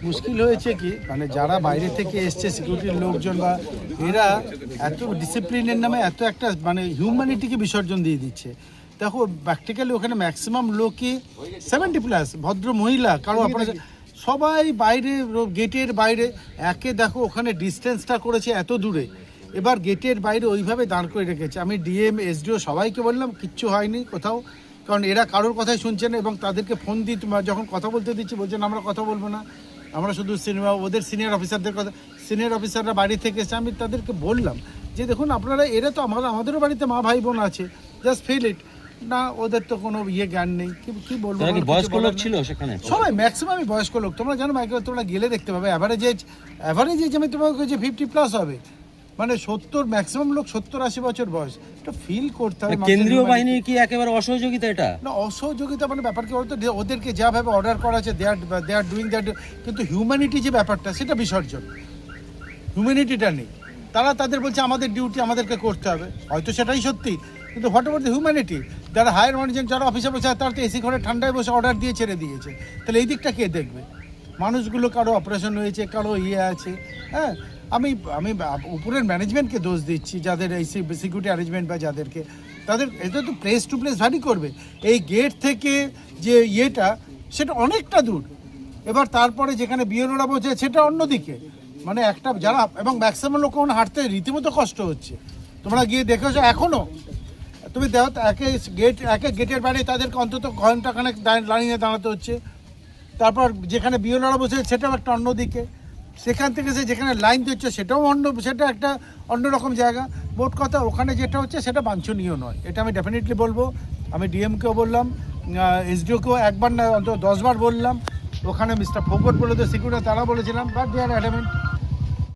মুশকিল হয়েছে কি মানে যারা বাইরে থেকে এসছে সিকিউরিটির লোকজন বা এরা এত ডিসিপ্লিনের নামে এত একটা মানে হিউম্যানিটিকে বিসর্জন দিয়ে দিচ্ছে। দেখো প্র্যাকটিক্যালি ওখানে ম্যাক্সিমাম লোকই 70+ ভদ্র মহিলা, কারো আপনার সবাই বাইরে গেটের বাইরে একে দেখো ওখানে ডিস্টেন্সটা করেছে এত দূরে, এবার গেটের বাইরে ওইভাবে দাঁড় করে রেখেছে। আমি ডিএম এসডিও সবাইকে বললাম কিচ্ছু হয়নি কোথাও, কারণ এরা কারোর কথাই শুনছে না এবং তাদেরকে ফোন দিয়ে যখন কথা বলতে দিচ্ছি বলছেন আমরা কথা বলবো না, আমরা শুধু ওদের সিনিয়র অফিসারদের কথা, সিনিয়র অফিসাররা বাড়ি থেকে এসে আমি তাদেরকে বললাম যে দেখুন আপনারা এরা তো আমাদেরও বাড়িতে মা ভাই বোন আছে, জাস্ট ফিল ইট না, ওদের তো কোনো জ্ঞান নেই। কি বলবো, বয়স্ক লোক ছিল সেখানে সবাই ম্যাক্সিমামই বয়স্ক লোক। তোমরা জানো মাইকেল, তোমরা গেলে দেখতে পাবে অ্যাভারেজ এজ আমি তোমাকে যে 50+ হবে, মানে 70 ম্যাক্সিমাম লোক 70-80 বছর বয়স। এটা ফিল করতে হবে। কেন্দ্রীয় বাহিনীর কি একেবারে অসহযোগিতা? এটা না অসহযোগিতা মানে ব্যাপার কি বলতো, ওদেরকে যাভাবে অর্ডার করা আছে দে আর ডুইং দ্যাট, কিন্তু হিউম্যানিটি যে ব্যাপারটা সেটা বিসর্জন, হিউম্যানিটিটা নেই। তারা তাদের বলছে আমাদের ডিউটি আমাদেরকে করতে হবে, হয়তো সেটাই সত্যি, কিন্তু হোয়াট এভার দ্য হিউম্যানিটি, যারা হায়ার ম্যানেজমেন্ট যারা অফিসে বসে তারা তো এসি ঘরে ঠান্ডায় বসে অর্ডার দিয়ে ছেড়ে দিয়েছে, তাহলে এই দিকটা কে দেখবে? মানুষগুলো কারো অপারেশন হয়েছে, কারো আছে। হ্যাঁ, আমি উপরের ম্যানেজমেন্টকে দোষ দিচ্ছি, যাদের এই সিকিউরিটি অ্যারেঞ্জমেন্ট বা যাদেরকে, তাদের এটা তো প্লেস টু প্লেস ভ্যারি করবে। এই গেট থেকে যে সেটা অনেকটা দূর, এবার তারপরে যেখানে বিএলওরা বসে সেটা অন্যদিকে, মানে একটা যারা এবং ম্যাক্সিমাম লোক হাঁটতে রীতিমতো কষ্ট হচ্ছে। তোমরা গিয়ে দেখেছো এখনও, তুমি দেখো একে গেটের বাইরে তাদেরকে অন্তত ঘন্টাখানেক লাইনে দাঁড়াতে হচ্ছে। তারপর যেখানে বিএলওরা বসে সেটাও একটা অন্যদিকে, সেখান থেকে যেখানে লাইন দিচ্ছে সেটাও সেটা একটা অন্যরকম জায়গা। মোট কথা ওখানে যেটা হচ্ছে সেটা বাঞ্ছনীয় নয়, এটা আমি ডেফিনেটলি বলবো। আমি ডিএমকেও বললাম, এসডিওকেও একবার না অন্তত 10 বার বললাম, ওখানে মিস্টার ফোকট বলে তো সিকিউরিটি তারা বলেছিলাম, বাট দে আর অ্যাডামেন্ট।